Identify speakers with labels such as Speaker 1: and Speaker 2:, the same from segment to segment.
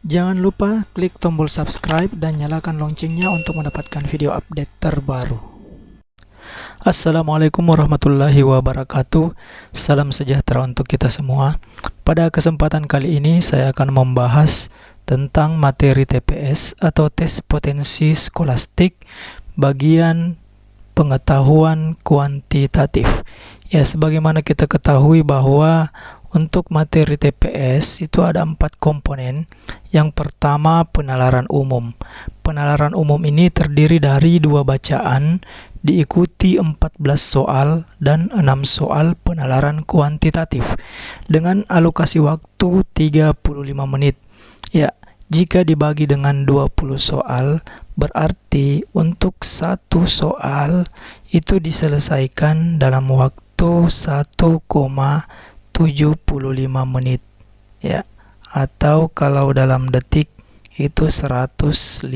Speaker 1: Jangan lupa klik tombol subscribe dan nyalakan loncengnya untuk mendapatkan video update terbaru. Assalamualaikum warahmatullahi wabarakatuh. Salam sejahtera untuk kita semua. Pada kesempatan kali ini saya akan membahas tentang materi TPS atau tes potensi skolastik bagian pengetahuan kuantitatif. Ya, sebagaimana kita ketahui bahwa untuk materi TPS itu ada 4 komponen. Yang pertama, penalaran umum. Penalaran umum ini terdiri dari 2 bacaan, diikuti 14 soal dan 6 soal penalaran kuantitatif dengan alokasi waktu 35 menit. Ya, jika dibagi dengan 20 soal, berarti untuk satu soal itu diselesaikan dalam waktu 1,75 menit, ya, atau kalau dalam detik itu 105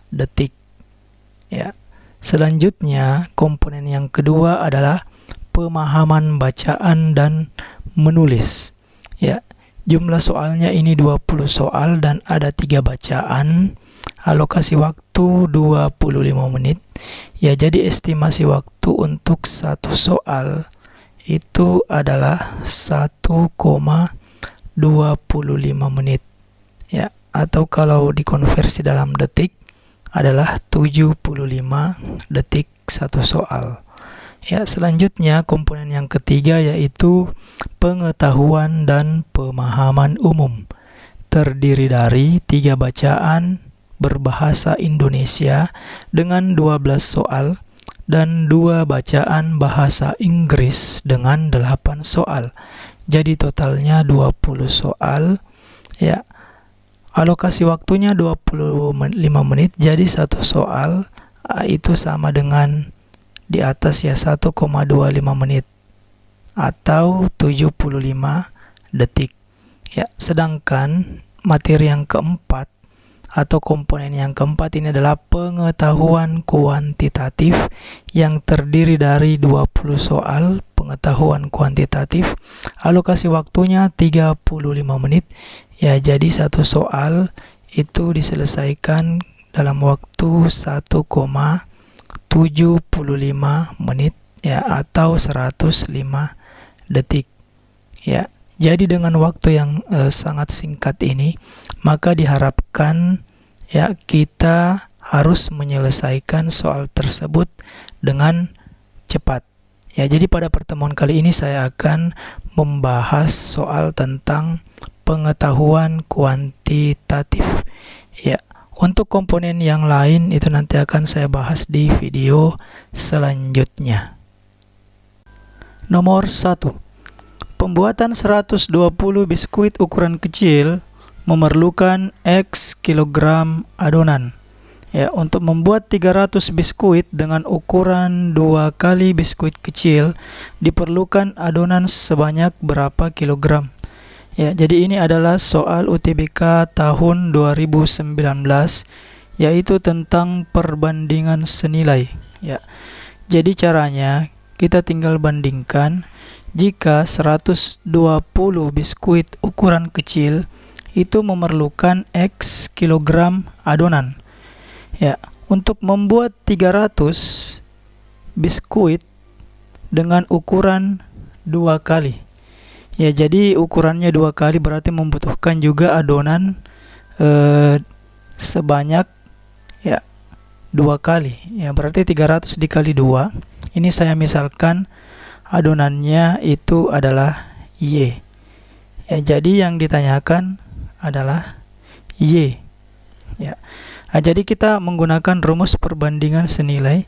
Speaker 1: detik, ya. Selanjutnya, komponen yang kedua adalah pemahaman bacaan dan menulis, ya. Jumlah soalnya ini 20 soal dan ada 3 bacaan. Alokasi waktu 25 menit. Ya, jadi estimasi waktu untuk satu soal itu adalah 1,25 menit. Ya, atau kalau dikonversi dalam detik adalah 75 detik satu soal. Ya, selanjutnya komponen yang ketiga yaitu pengetahuan dan pemahaman umum. Terdiri dari 3 bacaan berbahasa Indonesia dengan 12 soal dan 2 bacaan bahasa Inggris dengan 8 soal. Jadi totalnya 20 soal. Ya. Alokasi waktunya 25 menit. Jadi satu soal itu sama dengan di atas ya 1,25 menit atau 75 detik. Ya, sedangkan materi yang keempat atau komponen yang keempat ini adalah pengetahuan kuantitatif yang terdiri dari 20 soal pengetahuan kuantitatif. Alokasi waktunya 35 menit. Ya, jadi satu soal itu diselesaikan dalam waktu 1,75 menit, ya, atau 105 detik. Ya, jadi dengan waktu yang sangat singkat ini, maka diharapkan ya kita harus menyelesaikan soal tersebut dengan cepat. Ya, jadi pada pertemuan kali ini saya akan membahas soal tentang pengetahuan kuantitatif. Ya, untuk komponen yang lain itu nanti akan saya bahas di video selanjutnya. Nomor 1. Pembuatan 120 biskuit ukuran kecil memerlukan X kilogram adonan. Ya, untuk membuat 300 biskuit dengan ukuran 2 kali biskuit kecil diperlukan adonan sebanyak berapa kilogram? Ya, jadi ini adalah soal UTBK tahun 2019 yaitu tentang perbandingan senilai, ya. Jadi caranya kita tinggal bandingkan jika 120 biskuit ukuran kecil itu memerlukan X kilogram adonan. Ya, untuk membuat 300 biskuit dengan ukuran 2 kali. Ya, jadi ukurannya 2 kali berarti membutuhkan juga adonan sebanyak ya 2 kali. Ya, berarti 300 dikali 2. Ini saya misalkan adonannya itu adalah Y. Ya, jadi yang ditanyakan adalah Y. Ya. Nah, jadi kita menggunakan rumus perbandingan senilai.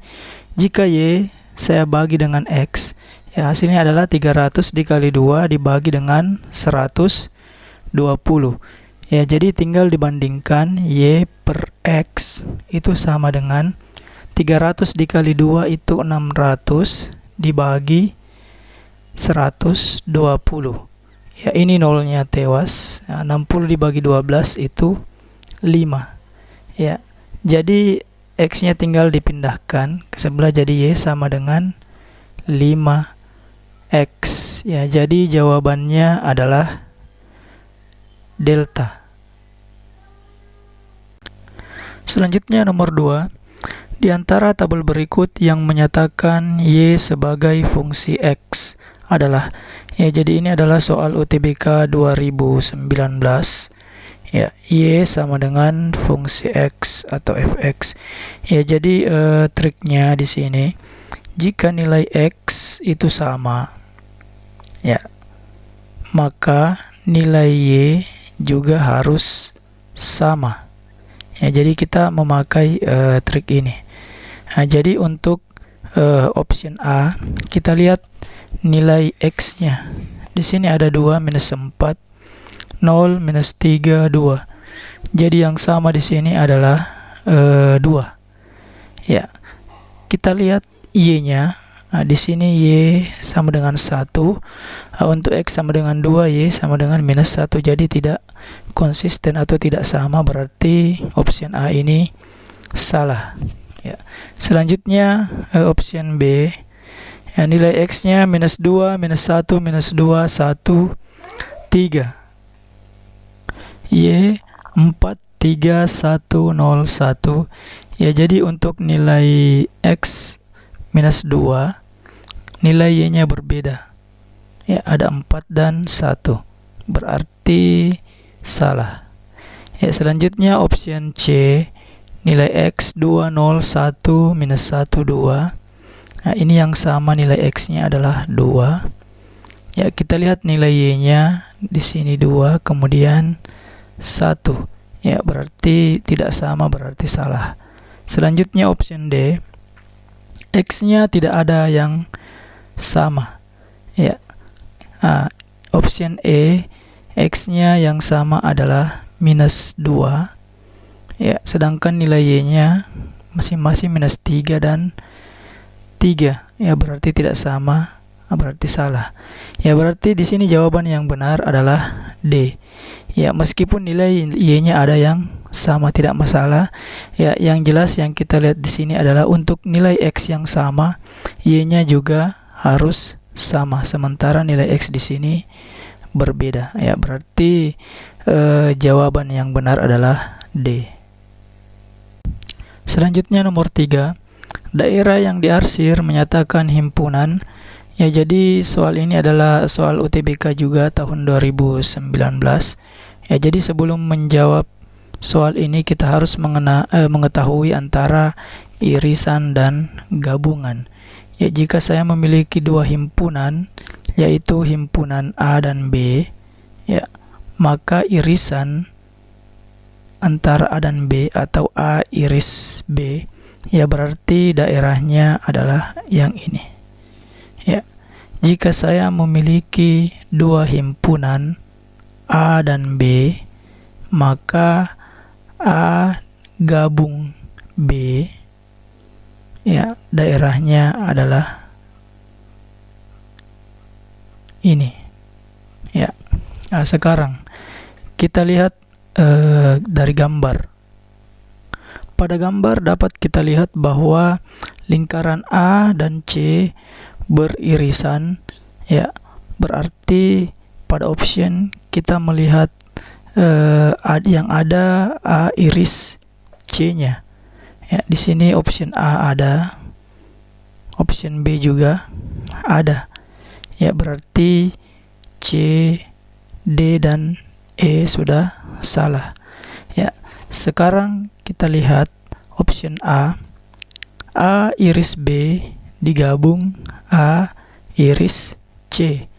Speaker 1: Jika Y saya bagi dengan X, ya hasilnya adalah 300 dikali 2 dibagi dengan 120. Ya, jadi tinggal dibandingkan Y per X itu sama dengan 300 dikali 2 itu 600 dibagi 120. Ya, ini nolnya tewas. Ya, 60 dibagi 12 itu 5. Ya, jadi X-nya tinggal dipindahkan ke sebelah jadi Y sama dengan 5X. Ya, jadi jawabannya adalah delta. Selanjutnya nomor 2. Di antara tabel berikut yang menyatakan Y sebagai fungsi X adalah, ya jadi ini adalah soal UTBK 2019. Ya, Y sama dengan fungsi X atau fx. Ya, jadi triknya di sini, jika nilai X itu sama, ya, maka nilai Y juga harus sama. Ya, jadi kita memakai trik ini. Nah, jadi untuk option A, kita lihat nilai X-nya. Di sini ada 2 minus 4, 0 minus 3, 2. Jadi yang sama di sini adalah 2. Ya, kita lihat Y-nya. Nah, di sini Y sama dengan 1. Untuk X sama dengan 2, Y sama dengan minus 1. Jadi tidak konsisten atau tidak sama, berarti option A ini salah. Ya. Selanjutnya option B, ya, nilai X-nya minus 2, minus 1, minus 2, 1, 3. Y 4, 3, 1, 0, 1. Ya, jadi untuk nilai X minus 2, nilai Y-nya berbeda. Ya, ada 4 dan 1. Berarti salah. Ya, selanjutnya option C, nilai X 2, 0, 1, minus 1, 2. Nah, ini yang sama, nilai X-nya adalah 2. Ya, kita lihat nilai Y-nya di sini 2, kemudian 1. Ya, berarti tidak sama, berarti salah. Selanjutnya option D, X-nya tidak ada yang sama. Ya. Option E, X-nya yang sama adalah minus 2. Ya, sedangkan nilai Y-nya masing-masing minus 3 dan 3. Ya, berarti tidak sama, berarti salah. Ya, berarti di sini jawaban yang benar adalah D. Ya, meskipun nilai Y-nya ada yang sama, tidak masalah. Ya, yang jelas yang kita lihat di sini adalah untuk nilai X yang sama, Y-nya juga harus sama. Sementara nilai X di sini berbeda. Ya, berarti jawaban yang benar adalah D. Selanjutnya nomor 3, daerah yang diarsir menyatakan himpunan. Ya, jadi soal ini adalah soal UTBK juga tahun 2019. Ya, jadi sebelum menjawab soal ini kita harus mengetahui antara irisan dan gabungan. Ya, jika saya memiliki 2 himpunan, yaitu himpunan A dan B, ya, maka irisan antara A dan B atau A iris B, ya berarti daerahnya adalah yang ini. Ya, jika saya memiliki 2 himpunan A dan B, maka A gabung B, ya daerahnya adalah ini. Ya. Nah, sekarang kita lihat dari gambar. Pada gambar dapat kita lihat bahwa lingkaran A dan C beririsan. Ya, berarti pada option kita melihat yang ada A iris C-nya. Ya, di sini option A ada, option B juga ada. Ya, berarti C, D dan E sudah salah. Ya, sekarang kita lihat option A iris B digabung A iris C.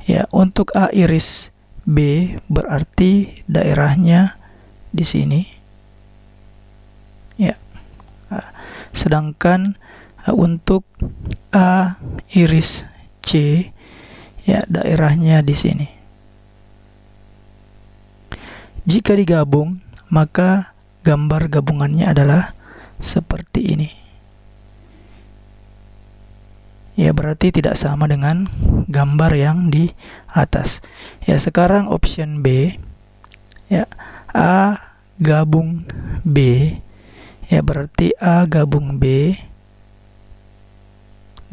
Speaker 1: Ya, untuk A iris B berarti daerahnya di sini. Ya. Sedangkan untuk A iris C, ya daerahnya di sini. Jika digabung, maka gambar gabungannya adalah seperti ini. Ya, berarti tidak sama dengan gambar yang di atas. Ya, sekarang option B, ya A gabung B, ya berarti A gabung B,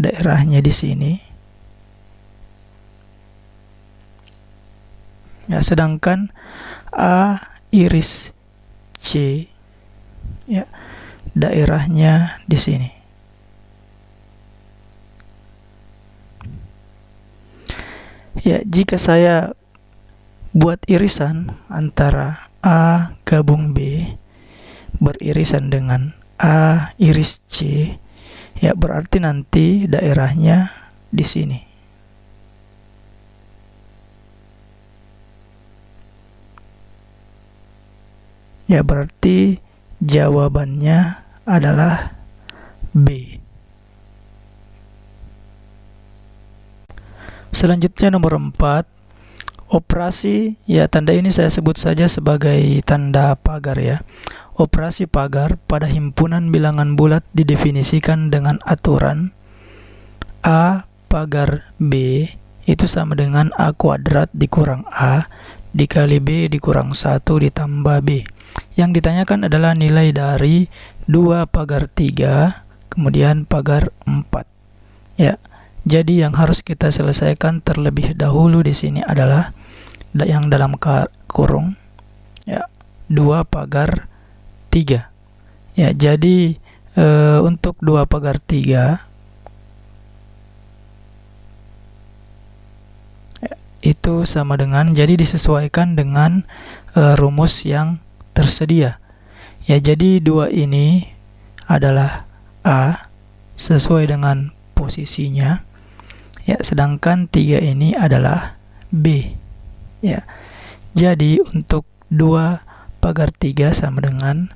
Speaker 1: daerahnya di sini. Ya, sedangkan A iris C, Ya, daerahnya di sini. Ya, jika saya buat irisan antara A gabung B beririsan dengan A iris C, ya berarti nanti daerahnya di sini. Ya, berarti jawabannya adalah B. Selanjutnya nomor 4, operasi, ya tanda ini saya sebut saja sebagai tanda pagar ya. Operasi pagar pada himpunan bilangan bulat didefinisikan dengan aturan A pagar B itu sama dengan A kuadrat dikurang A dikali B dikurang 1 ditambah B. Yang ditanyakan adalah nilai dari 2 pagar 3 kemudian pagar 4. Ya, jadi yang harus kita selesaikan terlebih dahulu di sini adalah yang dalam kurung ya 2 pagar 3. Ya, jadi untuk 2 pagar 3 ya, itu sama dengan, jadi disesuaikan dengan rumus yang tersedia. Ya, jadi 2 ini adalah A sesuai dengan posisinya. Ya, sedangkan 3 ini adalah B. Ya. Jadi untuk 2 pagar 3 sama dengan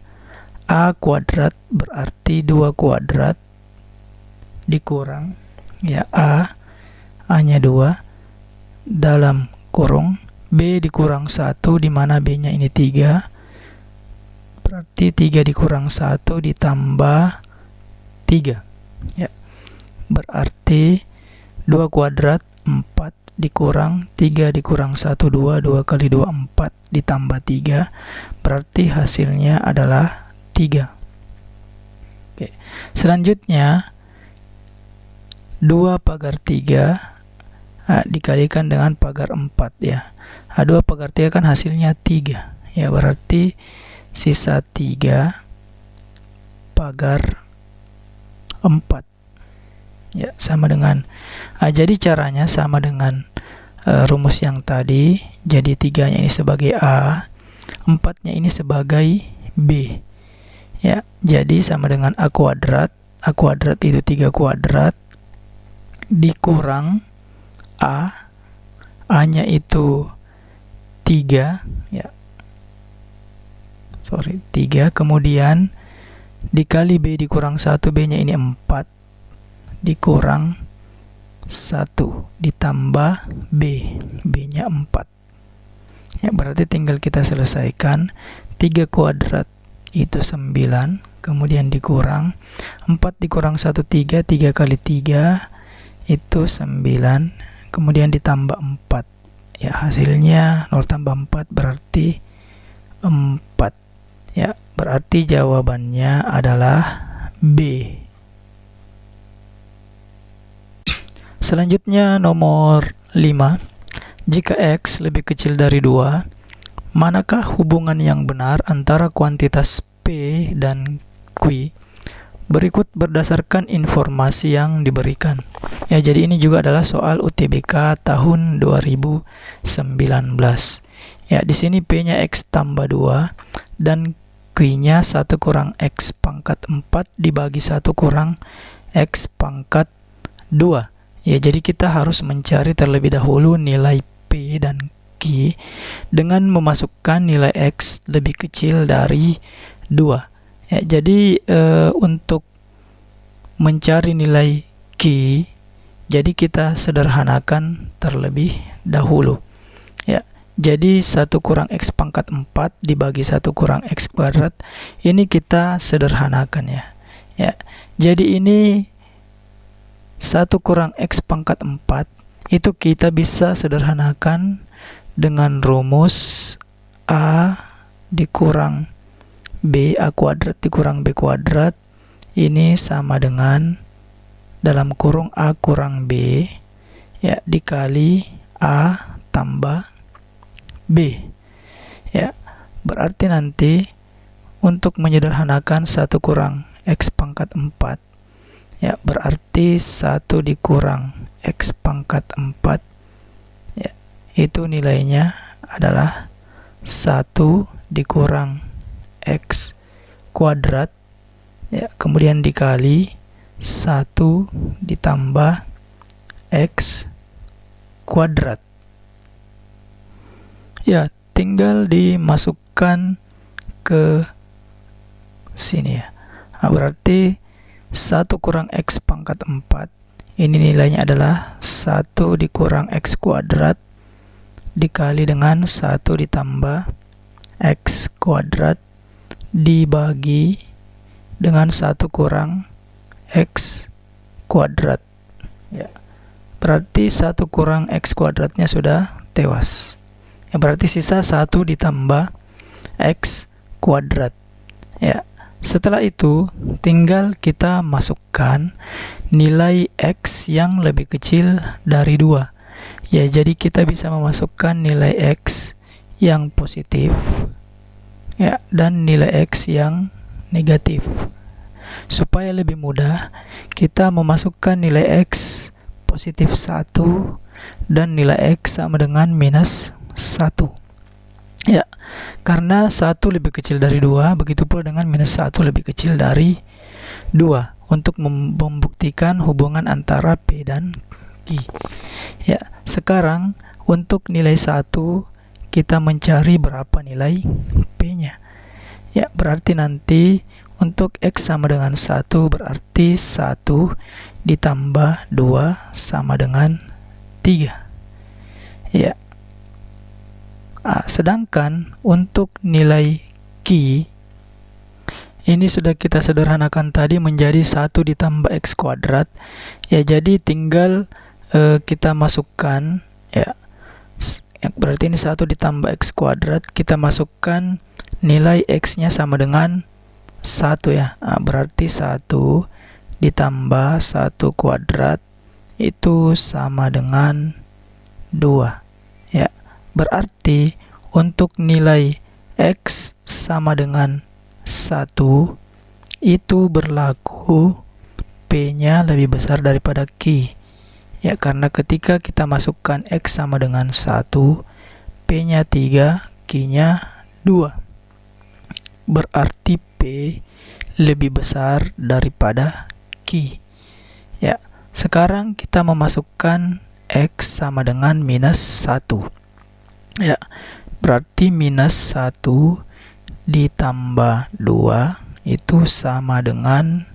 Speaker 1: A kuadrat, berarti 2 kuadrat dikurang ya A-nya 2 dalam kurung B dikurang 1 di mana B-nya ini 3. Berarti 3 dikurang 1 ditambah 3. Ya. Berarti 2 kuadrat 4 dikurang 3 dikurang 1 2, 2 kali 2 4 ditambah 3. Berarti hasilnya adalah 3. Oke. Selanjutnya 2 pagar 3 dikalikan dengan pagar 4 ya. 2 pagar 3 kan hasilnya 3. Ya, berarti sisa 3 pagar 4. Ya, sama dengan jadi caranya sama dengan rumus yang tadi. Jadi 3-nya ini sebagai A, 4-nya ini sebagai B. Ya, jadi sama dengan A kuadrat. A kuadrat itu 3 kuadrat dikurang A-nya itu 3 ya. 3 kemudian dikali B dikurang 1, B-nya ini 4 dikurang 1 ditambah B, B-nya 4. Ya, berarti tinggal kita selesaikan. 3 kuadrat itu 9, kemudian dikurang 4 dikurang 1 3, 3 kali 3 itu 9, kemudian ditambah 4. Ya, hasilnya 0 tambah 4 berarti 4. Ya, berarti jawabannya adalah B. Selanjutnya nomor 5. Jika X lebih kecil dari 2, manakah hubungan yang benar antara kuantitas P dan Q? Berikut berdasarkan informasi yang diberikan. Ya, jadi ini juga adalah soal UTBK tahun 2019. Ya, di sini P-nya X tambah 2 dan Q-nya 1 kurang X pangkat 4 dibagi 1 kurang X pangkat 2. Ya, jadi kita harus mencari terlebih dahulu nilai P dan Q dengan memasukkan nilai X lebih kecil dari 2. Ya, jadi untuk mencari nilai Q, jadi kita sederhanakan terlebih dahulu. Ya, jadi 1 kurang X pangkat 4 dibagi 1 kurang X kuadrat, ini kita sederhanakan ya. Ya, jadi ini 1 kurang X pangkat 4 itu kita bisa sederhanakan dengan rumus A dikurang B, A kuadrat dikurang B kuadrat, ini sama dengan dalam kurung A kurang B ya dikali A tambah B. Ya, berarti nanti untuk menyederhanakan 1 kurang X pangkat 4, ya, berarti 1 dikurang X pangkat 4, ya, itu nilainya adalah 1 dikurang X kuadrat, ya, kemudian dikali 1 ditambah X kuadrat. Ya, tinggal dimasukkan ke sini ya. Nah, berarti 1 kurang X pangkat 4, ini nilainya adalah 1 dikurang X kuadrat dikali dengan 1 ditambah X kuadrat dibagi dengan 1 kurang X kuadrat, ya. Berarti 1 kurang X kuadratnya sudah tewas, ya, berarti sisa 1 ditambah X kuadrat, ya. Setelah itu tinggal kita masukkan nilai X yang lebih kecil dari 2, ya. Jadi kita bisa memasukkan nilai X yang positif, ya, dan nilai X yang negatif. Supaya lebih mudah, kita memasukkan nilai X positif 1 dan nilai X sama dengan minus 1. Ya, karena 1 lebih kecil dari 2, begitu pula dengan minus 1 lebih kecil dari 2 untuk membuktikan hubungan antara P dan Q. Ya, sekarang untuk nilai 1 kita mencari berapa nilai P-nya. Ya, berarti nanti untuk X sama dengan 1 berarti 1 ditambah 2 sama dengan 3. Ya. Sedangkan untuk nilai Q ini sudah kita sederhanakan tadi menjadi 1 ditambah X kuadrat. Ya, jadi tinggal kita masukkan, ya. Berarti ini 1 ditambah X kuadrat, kita masukkan nilai X-nya sama dengan 1 ya. Berarti 1 ditambah 1 kuadrat itu sama dengan 2. Ya, berarti untuk nilai X sama dengan 1 itu berlaku P-nya lebih besar daripada Q. Ya, karena ketika kita masukkan X sama dengan 1, P-nya 3, Q-nya 2. Berarti P lebih besar daripada Q. Ya, sekarang kita memasukkan X sama dengan minus 1. Ya, berarti minus 1 ditambah 2 itu sama dengan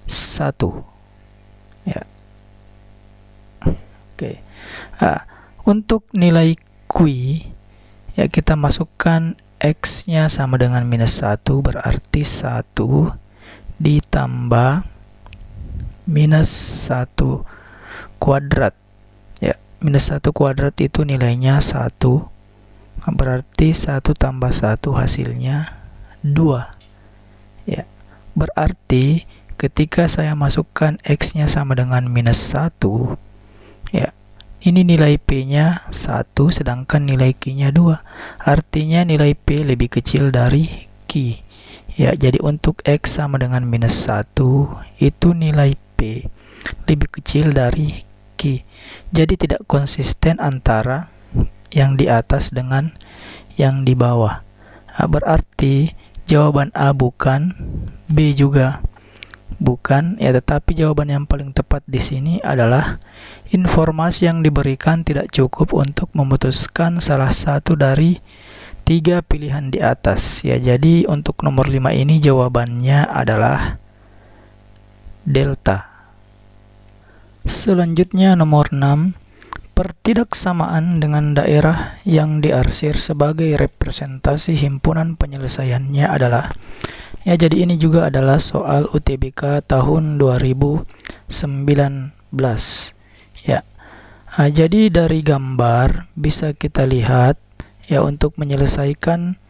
Speaker 1: 1. Ya. Oke. Untuk nilai Q, ya, kita masukkan X-nya sama dengan minus 1, berarti 1 ditambah minus 1 kuadrat. Ya, minus 1 kuadrat itu nilainya 1. Berarti 1 tambah 1 hasilnya 2. Ya, berarti ketika saya masukkan X-nya sama dengan minus 1, ya, ini nilai P-nya 1, sedangkan nilai Q-nya 2. Artinya nilai P lebih kecil dari Q. Ya, jadi untuk X sama dengan minus 1, itu nilai P lebih kecil dari Q. Jadi tidak konsisten antara yang di atas dengan yang di bawah. Berarti jawaban A bukan, B juga bukan, ya, tetapi jawaban yang paling tepat di sini adalah informasi yang diberikan tidak cukup untuk memutuskan salah satu dari 3 pilihan di atas. Ya, jadi untuk nomor 5 ini jawabannya adalah delta. Selanjutnya nomor 6, pertidaksamaan dengan daerah yang diarsir sebagai representasi himpunan penyelesaiannya adalah. Ya, jadi ini juga adalah soal UTBK tahun 2019. Ya. Jadi dari gambar bisa kita lihat, ya, untuk menyelesaikan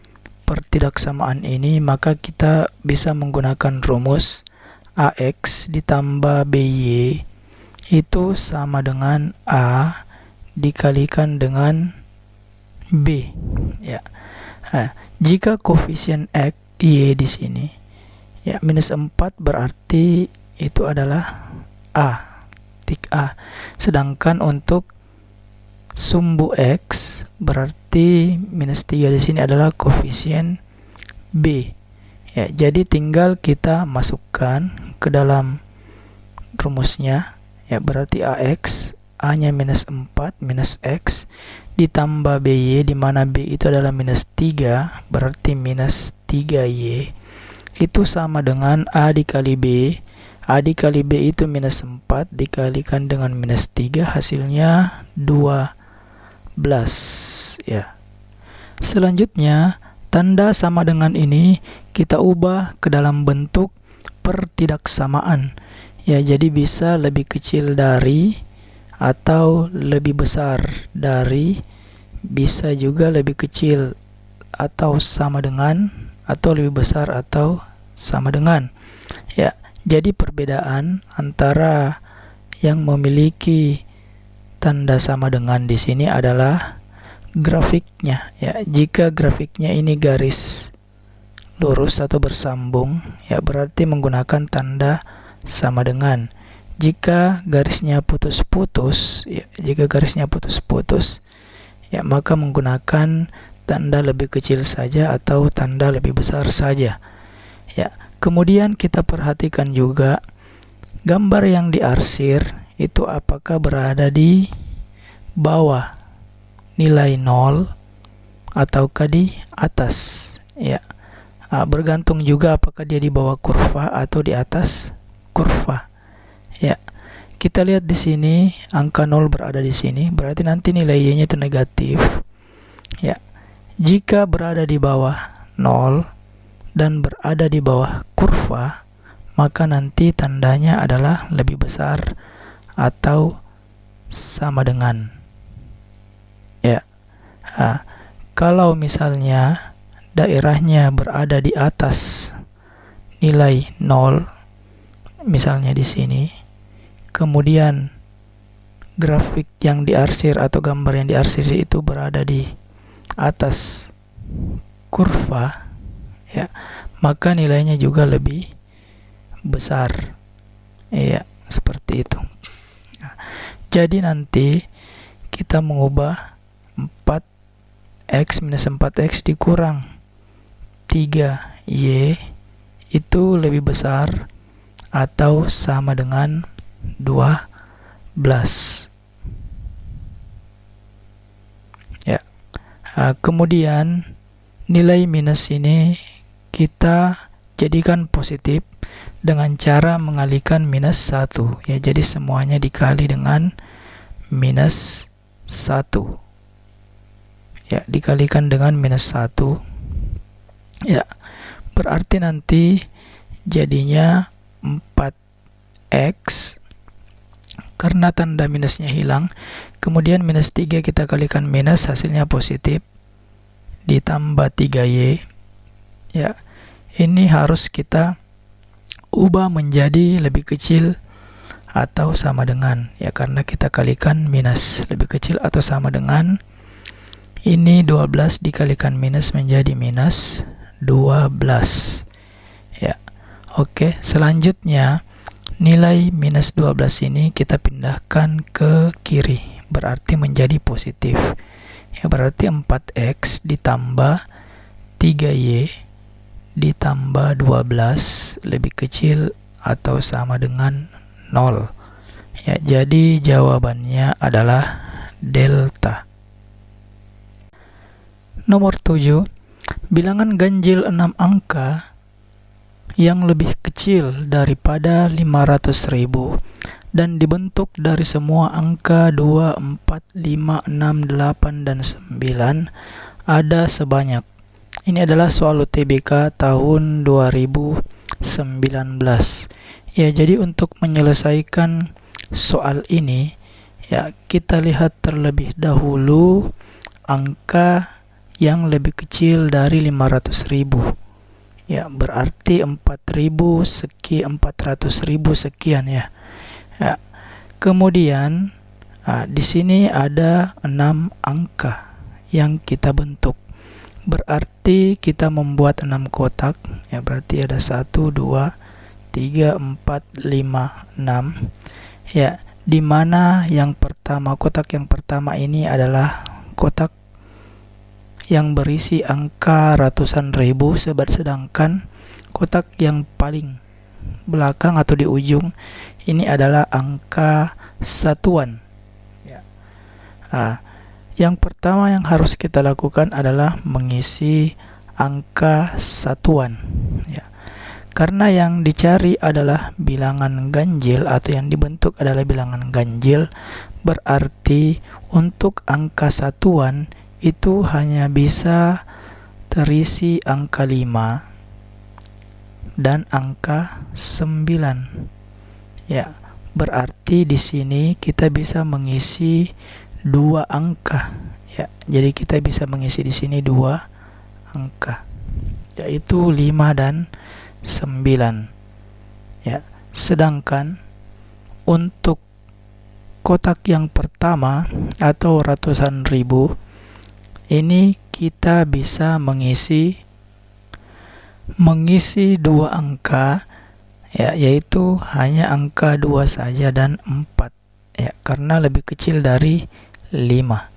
Speaker 1: pertidaksamaan ini maka kita bisa menggunakan rumus AX ditambah BY itu sama dengan A dikalikan dengan B. Ya. Jika koefisien X Y di sini. Ya, minus 4 berarti itu adalah A, tik A. Sedangkan untuk sumbu X berarti minus 3 di sini adalah koefisien B. Ya, jadi tinggal kita masukkan ke dalam rumusnya. Ya, berarti AX, A-nya minus 4 minus X ditambah BY, di mana B itu adalah minus 3, berarti minus 3Y itu sama dengan A dikali B. A dikali B itu minus 4 dikalikan dengan minus 3, hasilnya 12. Ya. Selanjutnya, tanda sama dengan ini kita ubah ke dalam bentuk pertidaksamaan. Ya, jadi bisa lebih kecil dari atau lebih besar dari, bisa juga lebih kecil atau sama dengan, atau lebih besar atau sama dengan. Ya, jadi perbedaan antara yang memiliki tanda sama dengan di sini adalah grafiknya. Ya, jika grafiknya ini garis lurus atau bersambung, ya berarti menggunakan tanda sama dengan. Jika garisnya putus-putus, ya, ya maka menggunakan tanda lebih kecil saja atau tanda lebih besar saja. Ya, kemudian kita perhatikan juga gambar yang diarsir itu apakah berada di bawah nilai 0 ataukah di atas. Ya, bergantung juga apakah dia di bawah kurva atau di atas kurva. Ya, kita lihat di sini angka 0 berada di sini, berarti nanti nilai Y-nya itu negatif. Ya, jika berada di bawah 0 dan berada di bawah kurva, maka nanti tandanya adalah lebih besar atau sama dengan. Ya, kalau misalnya daerahnya berada di atas nilai 0, misalnya di sini, kemudian grafik yang diarsir atau gambar yang diarsir itu berada di atas kurva, ya, maka nilainya juga lebih besar. Ya, seperti itu. Jadi nanti kita mengubah 4x minus 4x dikurang 3y itu lebih besar atau sama dengan 12. Ya. Kemudian nilai minus ini kita jadikan positif dengan cara mengalihkan minus 1. Ya, jadi semuanya dikali dengan minus 1. Ya, dikalikan dengan minus 1. Ya, berarti nanti jadinya 4x karena tanda minusnya hilang. Kemudian minus 3 kita kalikan minus, hasilnya positif, ditambah 3y. Ya, ini harus kita ubah menjadi lebih kecil atau sama dengan, ya, karena kita kalikan minus. Lebih kecil atau sama dengan, ini 12 dikalikan minus menjadi minus 12. Ya, oke. Selanjutnya nilai minus 12 ini kita pindahkan ke kiri, berarti menjadi positif. Ya, berarti 4x ditambah 3y ditambah 12 lebih kecil atau sama dengan 0. Ya, jadi jawabannya adalah delta. Nomor 7, bilangan ganjil 6 angka yang lebih kecil daripada 500.000 dan dibentuk dari semua angka 2, 4, 5, 6, 8, dan 9 ada sebanyak. Ini adalah soal UTBK tahun 2019. Ya, jadi untuk menyelesaikan soal ini, ya, kita lihat terlebih dahulu angka yang lebih kecil dari 500.000. Ya, berarti 400.000 sekian, ya. Ya. Kemudian di sini ada 6 angka yang kita bentuk. Berarti kita membuat 6 kotak, ya berarti ada 1, 2, 3, 4, 5, 6. Ya, di mana yang pertama, kotak yang pertama ini adalah kotak yang berisi angka ratusan ribu, sedangkan kotak yang paling belakang atau di ujung ini adalah angka satuan. Ya. Yang pertama yang harus kita lakukan adalah mengisi angka satuan, ya. Karena yang dicari adalah bilangan ganjil atau yang dibentuk adalah bilangan ganjil, berarti untuk angka satuan itu hanya bisa terisi angka 5 dan angka 9. Ya, berarti di sini kita bisa mengisi 2 angka, ya. Jadi kita bisa mengisi di sini 2 angka, yaitu 5 dan 9. Ya, sedangkan untuk kotak yang pertama atau ratusan ribu ini kita bisa mengisi 2 angka, ya, yaitu hanya angka 2 saja dan 4, ya, karena lebih kecil dari 5.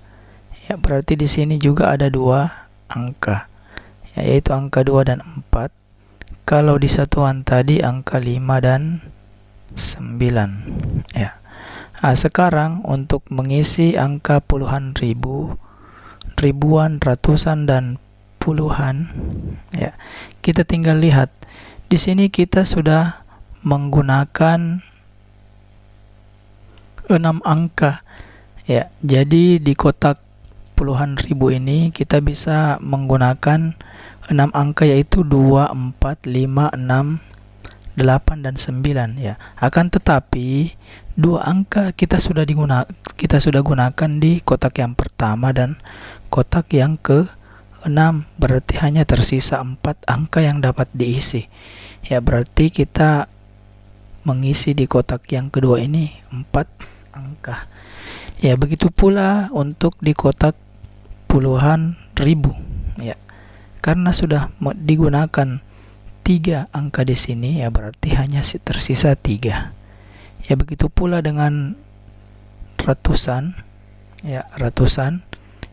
Speaker 1: Ya, berarti di sini juga ada 2 angka, ya, yaitu angka 2 dan 4. Kalau di satuan tadi angka 5 dan 9, ya. Sekarang untuk mengisi angka puluhan ribu, ribuan, ratusan dan puluhan, ya, kita tinggal lihat. Di sini kita sudah menggunakan 6 angka. Ya, jadi di kotak puluhan ribu ini kita bisa menggunakan 6 angka, yaitu 2, 4, 5, 6, 8 dan 9, ya. Akan tetapi 2 angka kita sudah gunakan di kotak yang pertama dan kotak yang ke-6, berarti hanya tersisa 4 angka yang dapat diisi. Ya, berarti kita mengisi di kotak yang kedua ini 4 angka. Ya, begitu pula untuk di kotak puluhan ribu, ya. Karena sudah digunakan 3 angka di sini, ya berarti hanya tersisa 3. Ya, begitu pula dengan ratusan, ya, ratusan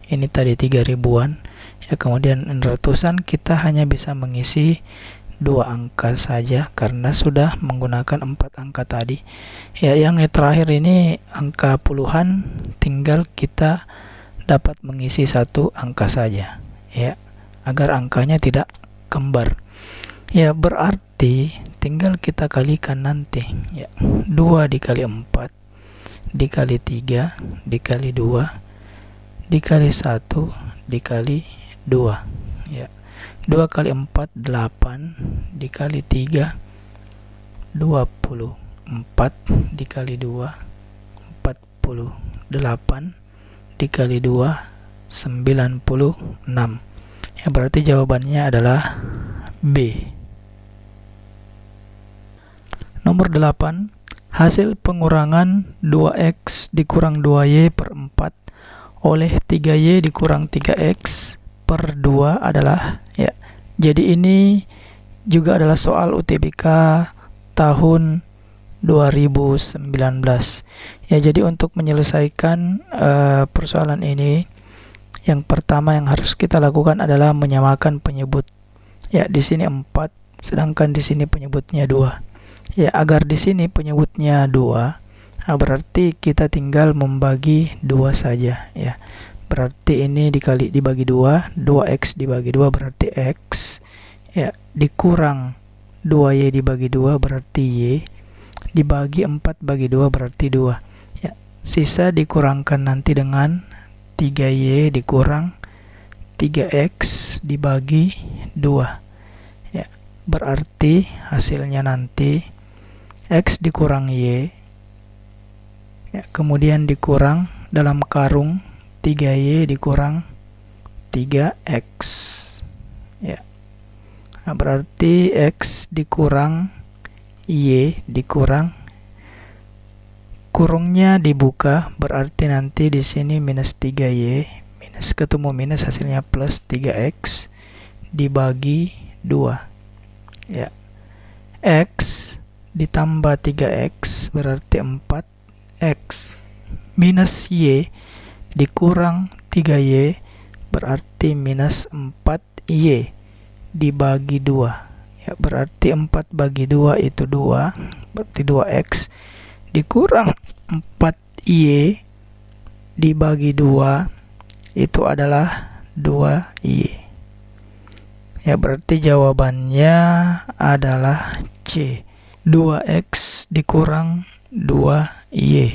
Speaker 1: ini tadi 3 ribuan, ya, kemudian ratusan kita hanya bisa mengisi 2 angka saja karena sudah menggunakan 4 angka tadi. Ya, yang terakhir ini angka puluhan, tinggal kita dapat mengisi 1 angka saja, ya, agar angkanya tidak kembar. Ya, berarti tinggal kita kalikan nanti, ya. 2 dikali 4 dikali 3 dikali 2 dikali 1 dikali 2, ya. 2 kali 4 8 dikali 3 24 dikali 2 48 dikali 2 96. Ya, berarti jawabannya adalah B. Nomor 8, hasil pengurangan 2x dikurang 2y per 4 oleh 3y dikurang 3x per 2 adalah, ya. Jadi ini juga adalah soal UTBK tahun 2019. Ya, jadi untuk menyelesaikan persoalan ini, yang pertama yang harus kita lakukan adalah menyamakan penyebut. Ya, di sini 4, sedangkan di sini penyebutnya 2. Ya, agar di sini penyebutnya 2, berarti kita tinggal membagi 2 saja, ya. Berarti ini dibagi 2, 2x dibagi 2 berarti x, ya, dikurang 2y dibagi 2 berarti y, dibagi 4 bagi 2 berarti 2. Ya, sisa dikurangkan nanti dengan 3y dikurang 3x dibagi 2. Ya, berarti hasilnya nanti x dikurang y, ya, kemudian dikurang dalam karung 3y dikurang 3x, ya. Nah, berarti x dikurang y dikurang, kurungnya dibuka, berarti nanti di sini minus 3y minus, ketemu minus, hasilnya plus 3x dibagi 2. Ya. X ditambah 3x berarti 4x minus y dikurang 3y berarti minus 4y dibagi 2. Ya, berarti 4 bagi 2 itu 2, berarti 2x dikurang 4y dibagi 2 itu adalah 2y. Ya, berarti jawabannya adalah C. 2x dikurang 2y.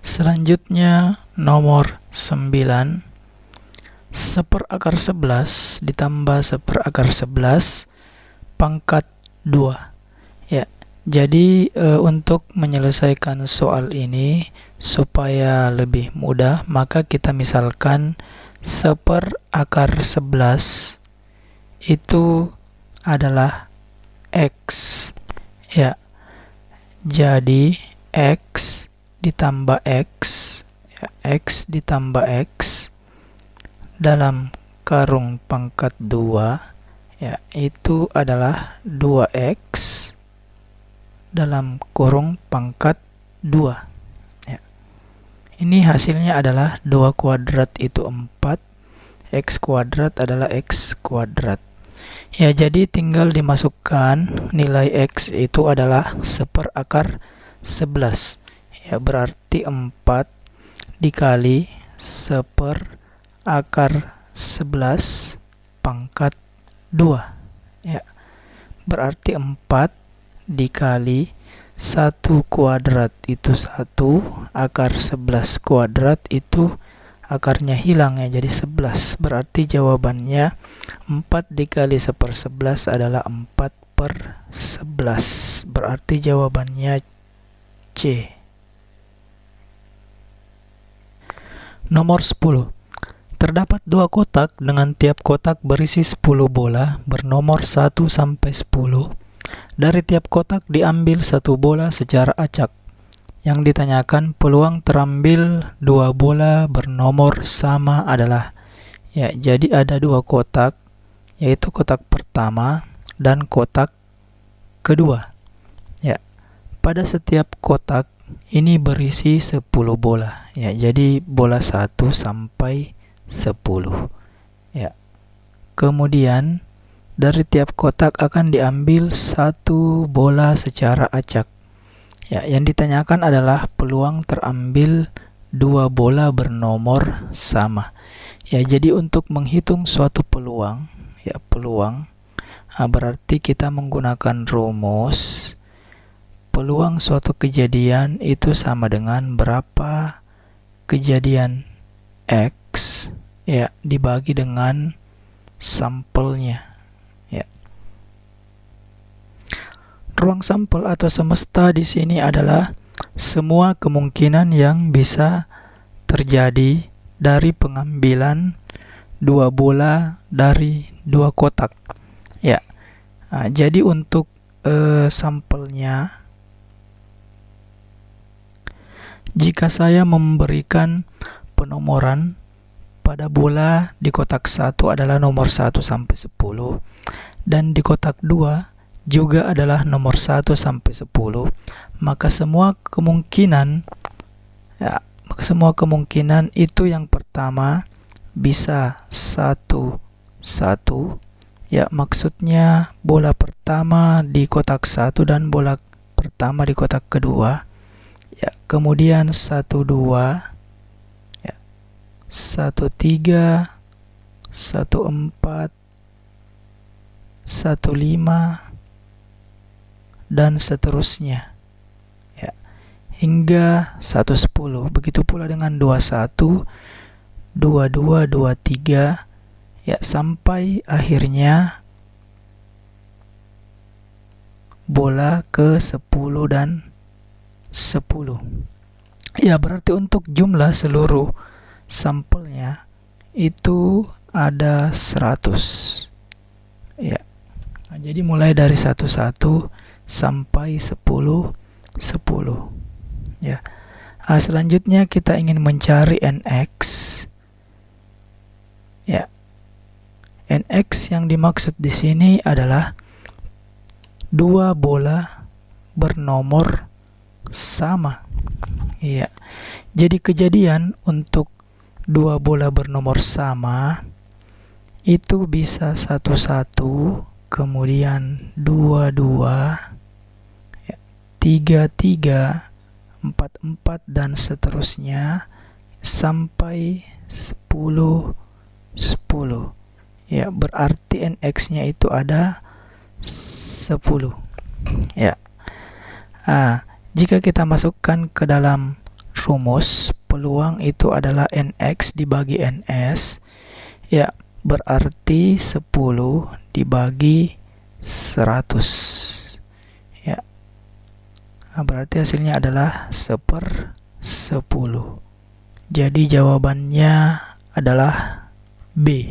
Speaker 1: Selanjutnya nomor 9. 1/11 ditambah 1/11 pangkat 2. Ya, jadi untuk menyelesaikan soal ini supaya lebih mudah, maka kita misalkan 1/11 itu adalah x. Ya, jadi x ditambah x, ya, x ditambah x dalam karung pangkat 2, ya, itu adalah 2x dalam kurung pangkat 2. Ya. Ini hasilnya adalah 2 kuadrat itu 4, x kuadrat adalah x kuadrat. Ya, jadi tinggal dimasukkan nilai x itu adalah 1/11. Ya, berarti 4 dikali 1/11 pangkat 2. Ya, berarti 4 dikali 1 kuadrat itu 1, akar 11 kuadrat itu akarnya hilang, ya, jadi 11. Berarti jawabannya 4 dikali 1/11 adalah 4/11. Berarti jawabannya C. Nomor 10. Terdapat 2 kotak dengan tiap kotak berisi 10 bola bernomor 1 sampai 10. Dari tiap kotak diambil 1 bola secara acak. Yang ditanyakan peluang terambil 2 bola bernomor sama adalah. Ya, jadi ada 2 kotak, yaitu kotak pertama dan kotak kedua. Ya, pada setiap kotak ini berisi 10 bola. Ya, jadi bola 1 sampai 10. Ya. Kemudian dari tiap kotak akan diambil 1 bola secara acak. Ya, yang ditanyakan adalah peluang terambil 2 bola bernomor sama. Ya, jadi untuk menghitung suatu peluang, ya, peluang, berarti kita menggunakan rumus peluang suatu kejadian itu sama dengan berapa kejadian X, ya, dibagi dengan sampelnya. Ruang sampel atau semesta di sini adalah semua kemungkinan yang bisa terjadi dari pengambilan 2 bola dari 2 kotak. Ya. Jadi untuk sampelnya, jika saya memberikan penomoran pada bola di kotak 1 adalah nomor 1 sampai 10 dan di kotak 2 juga adalah nomor 1 sampai 10, maka semua kemungkinan, ya, itu yang pertama bisa 1, 1. Ya, maksudnya bola pertama di kotak 1 dan bola pertama di kotak kedua. Ya, kemudian 1, 2, ya, 1, 3, 1, 4, 1, 5, dan seterusnya, ya, hingga 1, 10. Begitu pula dengan 21, 22, 23, ya, sampai akhirnya bola ke 10 dan 10. Ya, berarti untuk jumlah seluruh sampelnya itu ada 100. Ya. Nah, jadi mulai dari 11 sampai 10, 10. Ya. Selanjutnya kita ingin mencari NX. Ya, NX yang dimaksud di sini adalah dua bola bernomor sama. Ya, jadi kejadian untuk dua bola bernomor sama itu bisa 1-1, kemudian 2-2, 3-3, 4-4 dan seterusnya sampai 10-10. Ya, berarti NX-nya itu ada 10. Ya. Jika kita masukkan ke dalam rumus, peluang itu adalah NX dibagi NS. Ya, berarti 10 dibagi 100. Ya. Berarti hasilnya adalah 1/10. Jadi jawabannya adalah B.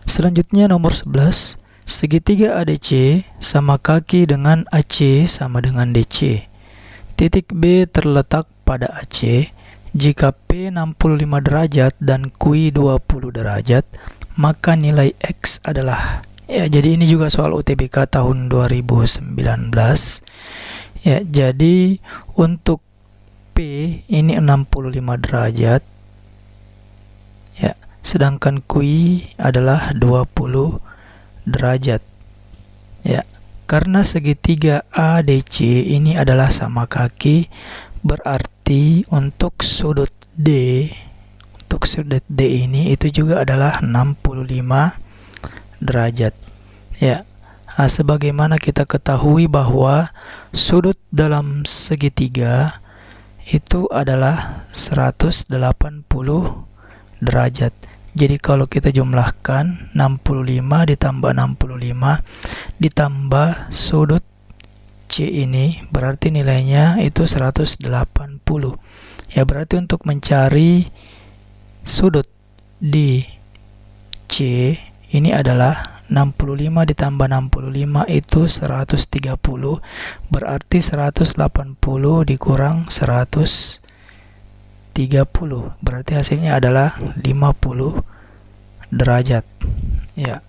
Speaker 1: Selanjutnya nomor 11. Segitiga ADC sama kaki dengan AC sama dengan DC. Titik B terletak pada AC. Jika P 65 derajat dan Q 20 derajat, maka nilai X adalah. Ya, jadi ini juga soal UTBK tahun 2019. Ya, jadi untuk P ini 65 derajat. Ya, sedangkan Q adalah 20 derajat. Ya, karena segitiga ADC ini adalah sama kaki, berarti untuk sudut D ini itu juga adalah 65 derajat. Ya. Sebagaimana kita ketahui bahwa sudut dalam segitiga itu adalah 180 derajat. Jadi kalau kita jumlahkan 65 ditambah 65 ditambah sudut C ini, berarti nilainya itu 180. Ya, berarti untuk mencari sudut di C ini adalah 65 ditambah 65 itu 130, berarti 180 dikurang 130, berarti hasilnya adalah 50 derajat. Ya.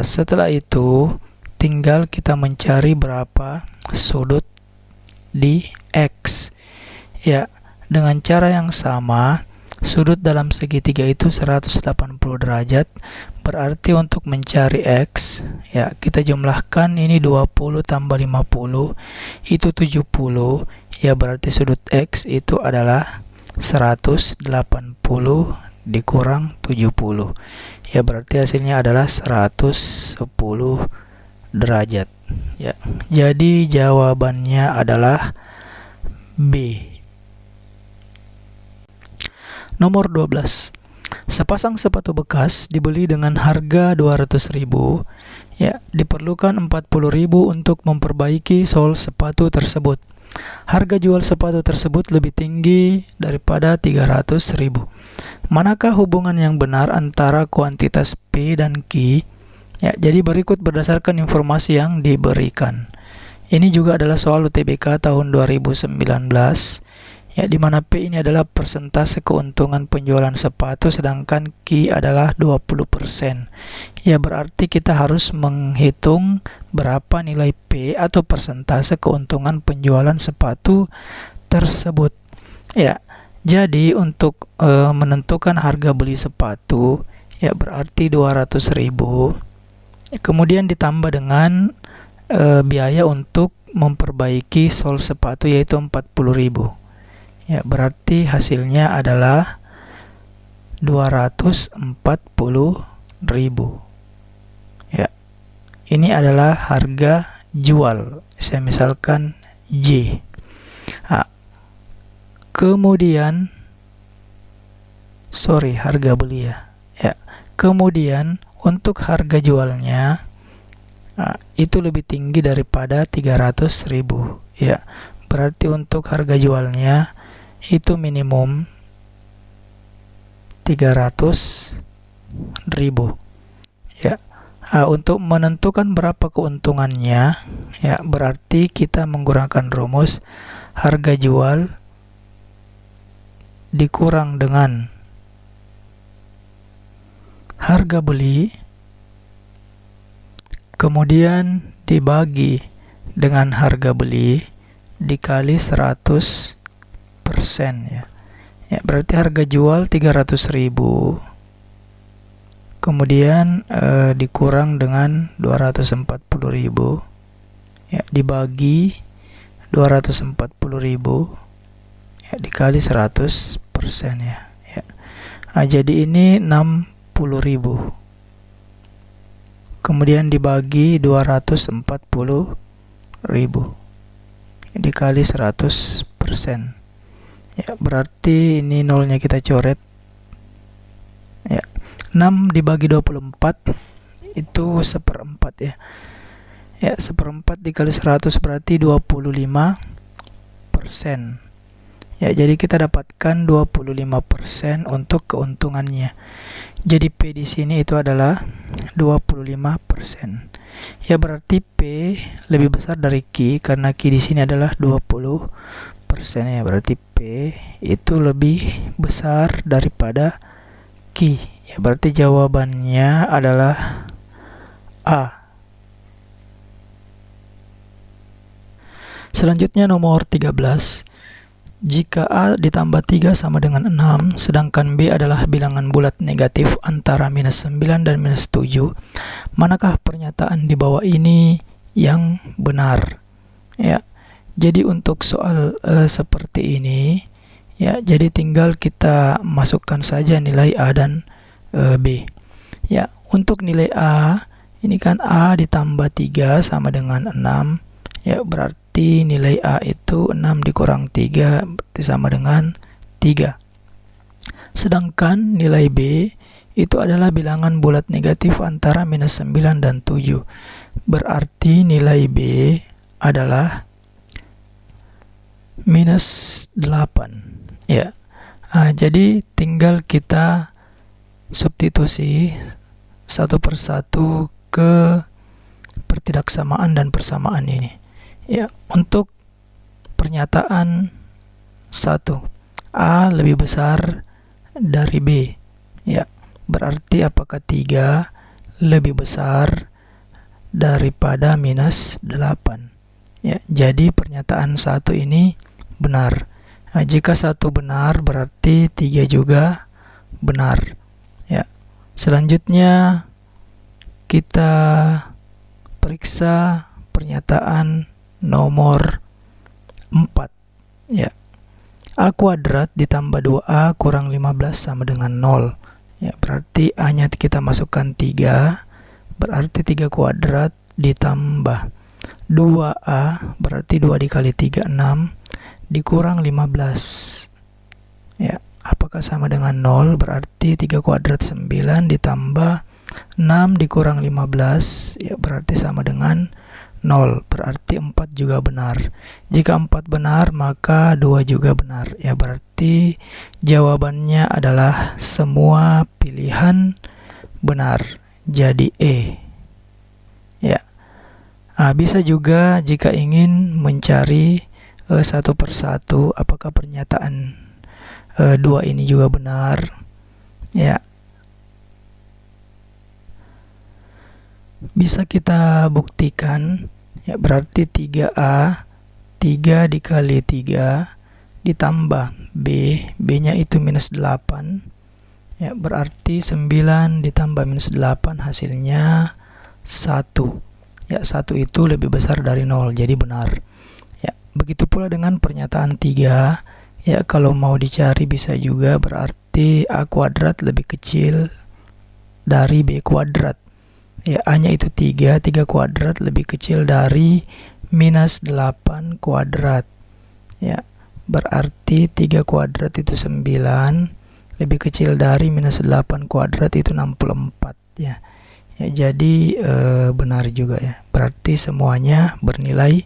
Speaker 1: Setelah itu tinggal kita mencari berapa sudut di X. Ya, dengan cara yang sama, sudut dalam segitiga itu 180 derajat, berarti untuk mencari X, ya kita jumlahkan ini 20 tambah 50 itu 70, ya berarti sudut X itu adalah 180 dikurang 70, ya berarti hasilnya adalah 110 derajat. Ya, jadi jawabannya adalah B. Nomor 12. Sepasang sepatu bekas dibeli dengan harga 200.000. Ya, diperlukan 40.000 untuk memperbaiki sol sepatu tersebut. Harga jual sepatu tersebut lebih tinggi daripada 300.000. Manakah hubungan yang benar antara kuantitas P dan Q? Ya, jadi berikut berdasarkan informasi yang diberikan. Ini juga adalah soal UTBK tahun 2019. Ya, di mana P ini adalah persentase keuntungan penjualan sepatu, sedangkan Q adalah 20%. Ya, berarti kita harus menghitung berapa nilai P atau persentase keuntungan penjualan sepatu tersebut. Ya, jadi untuk menentukan harga beli sepatu, ya berarti 200.000. Kemudian ditambah dengan biaya untuk memperbaiki sol sepatu yaitu 40.000. Ya, berarti hasilnya adalah 240.000. Ya. Ini adalah harga jual. Saya misalkan J. Kemudian harga beli ya. Ya. Kemudian untuk harga jualnya itu lebih tinggi daripada 300.000. Ya. Berarti untuk harga jualnya itu minimum 300.000. Ya. Untuk menentukan berapa keuntungannya, ya berarti kita menggunakan rumus harga jual dikurang dengan harga beli, kemudian dibagi dengan harga beli dikali 100% ya. Ya, berarti harga jual 300.000. Kemudian dikurang dengan 240.000 ya, dibagi 240.000 ya, dikali 100% ya. Jadi ini 60.000. Kemudian dibagi 240.000 dikali 100%. Ya, berarti ini nolnya kita coret. Ya. 6 dibagi 24 itu 1/4 ya. Ya, 1/4 dikali 100 berarti 25%. Ya, jadi kita dapatkan 25% untuk keuntungannya. Jadi P di sini itu adalah 25%. Ya, berarti P lebih besar dari Q karena Q di sini adalah 20% ya. Berarti P itu lebih besar daripada Q. Ya, berarti jawabannya adalah A. Selanjutnya nomor 13. Jika A ditambah 3 sama dengan 6, sedangkan B adalah bilangan bulat negatif antara -9 dan -7, manakah pernyataan di bawah ini yang benar? Ya, jadi untuk soal seperti ini, ya, jadi tinggal kita masukkan saja nilai A dan B. Ya, untuk nilai A, ini kan A ditambah 3 sama dengan 6. Ya, berarti nilai A itu 6 dikurang 3 berarti sama dengan 3. Sedangkan nilai B itu adalah bilangan bulat negatif antara -9 dan 7. Berarti nilai B adalah -8. Ya. Jadi tinggal kita substitusi satu persatu ke pertidaksamaan dan persamaan ini. Ya, untuk pernyataan 1, A lebih besar dari B. Ya, berarti apakah 3 lebih besar daripada -8? Ya, jadi pernyataan 1 ini benar. Jika 1 benar berarti 3 juga benar. Ya. Selanjutnya kita periksa pernyataan nomor 4. Ya. A kuadrat ditambah 2A kurang 15 sama dengan 0. Ya, berarti A-nya kita masukkan 3, berarti 3 kuadrat ditambah 2A, berarti 2 dikali 3, 6, dikurang 15. Ya, apakah sama dengan 0? Berarti 3 kuadrat 9 ditambah 6 dikurang 15, ya berarti sama dengan 0. Berarti 4 juga benar. Jika 4 benar, maka 2 juga benar. Ya, berarti jawabannya adalah semua pilihan benar. Jadi E. Ya. Bisa juga jika ingin mencari satu persatu apakah pernyataan 2 ini juga benar. Ya. Bisa kita buktikan. Ya, berarti 3A 3 dikali 3 ditambah B, B-nya itu -8. Ya, berarti 9 ditambah -8 hasilnya 1. Ya, 1 itu lebih besar dari 0, jadi benar. Ya, begitu pula dengan pernyataan 3. Ya, kalau mau dicari bisa juga, berarti A kuadrat lebih kecil dari B kuadrat. Ya, A-nya itu 3 kuadrat lebih kecil dari -8 kuadrat. Ya, berarti 3 kuadrat itu 9, lebih kecil dari -8 kuadrat itu 64 ya. Ya, jadi benar juga ya. Berarti semuanya bernilai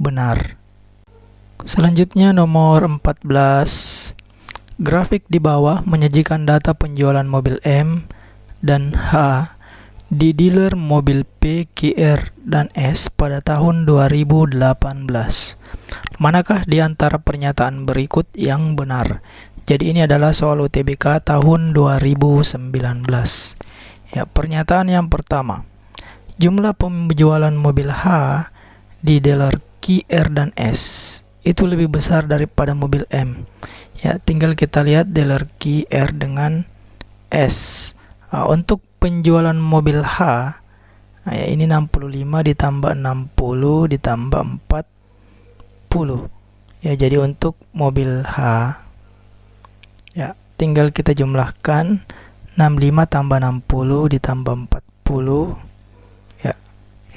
Speaker 1: benar. Selanjutnya nomor 14. Grafik di bawah menyajikan data penjualan mobil M dan H di dealer mobil P, QR, dan S pada tahun 2018. Manakah di antara pernyataan berikut yang benar? Jadi ini adalah soal UTBK tahun 2019. Ya, pernyataan yang pertama. Jumlah penjualan mobil H di dealer QR dan S itu lebih besar daripada mobil M. Ya, tinggal kita lihat dealer QR dengan S. Untuk penjualan mobil H, ya ini 65 ditambah 60 ditambah 40. Ya, jadi untuk mobil H, ya tinggal kita jumlahkan 65 tambah 60 ditambah 40. Ya,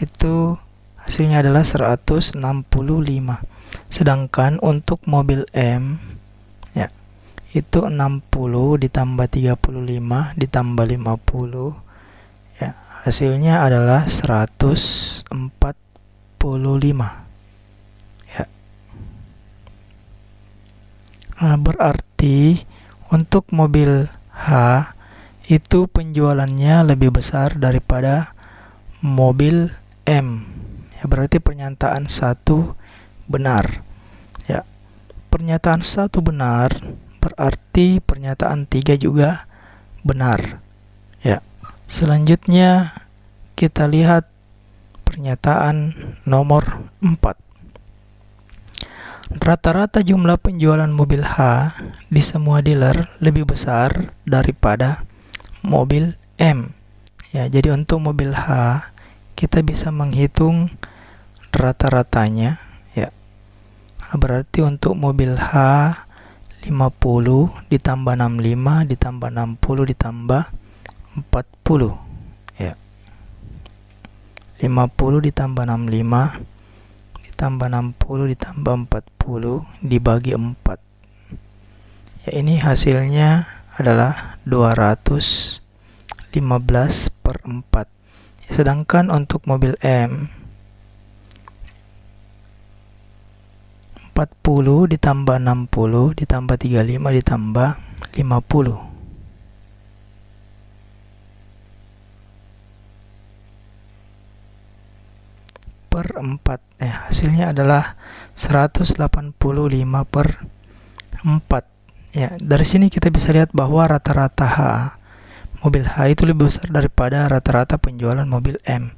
Speaker 1: itu hasilnya adalah 165. Sedangkan untuk mobil M, ya itu 60 ditambah 35 ditambah 50, ya hasilnya adalah 145. Ya. Berarti untuk mobil H itu penjualannya lebih besar daripada mobil M. Ya, berarti pernyataan 1 benar. Ya. Pernyataan 1 benar, berarti pernyataan 3 juga benar. Ya. Selanjutnya kita lihat pernyataan nomor 4. Rata-rata jumlah penjualan mobil H di semua dealer lebih besar daripada mobil M. Ya, jadi untuk mobil H kita bisa menghitung rata-ratanya, ya. Berarti untuk mobil H 50 ditambah 65 ditambah 60 ditambah 40, ya. 50 ditambah 65 ditambah 60 ditambah 40 dibagi 4. Ya, ini hasilnya adalah 215/4. Ya, sedangkan untuk mobil M 40 ditambah 60 ditambah 35 ditambah 50. Per 4. Hasilnya adalah 185/4. Ya, dari sini kita bisa lihat bahwa rata-rata H, mobil H itu lebih besar daripada rata-rata penjualan mobil M.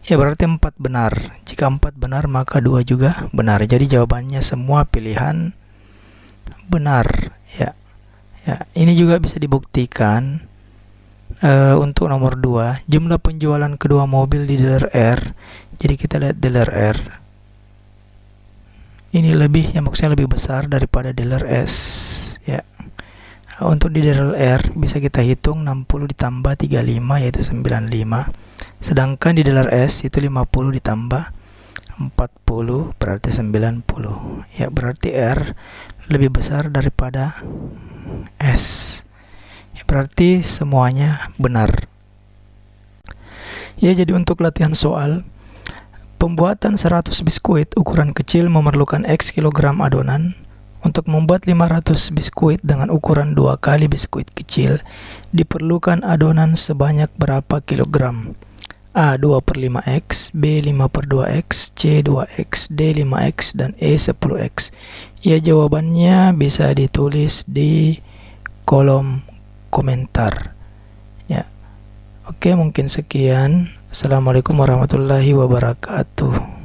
Speaker 1: Ya, berarti 4 benar. Jika 4 benar, maka 2 juga benar. Jadi jawabannya semua pilihan benar. Ya. Ya, ini juga bisa dibuktikan untuk nomor 2, jumlah penjualan kedua mobil di dealer R. Jadi kita lihat dealer R. Ini lebih, yang maksudnya lebih besar daripada dealer S, ya. Untuk di dealer R bisa kita hitung 60 ditambah 35 yaitu 95. Sedangkan di dealer S itu 50 ditambah 40 berarti 90. Ya, berarti R lebih besar daripada S. Ya, berarti semuanya benar. Ya, jadi untuk latihan soal, pembuatan 100 biskuit ukuran kecil memerlukan X kilogram adonan. Untuk membuat 500 biskuit dengan ukuran 2 kali biskuit kecil, diperlukan adonan sebanyak berapa kilogram? A 2/5X, B 5/2X, C 2X, D 5X, dan E 10X. Ya, jawabannya bisa ditulis di kolom komentar. Ya. Oke, mungkin sekian. Assalamualaikum warahmatullahi wabarakatuh.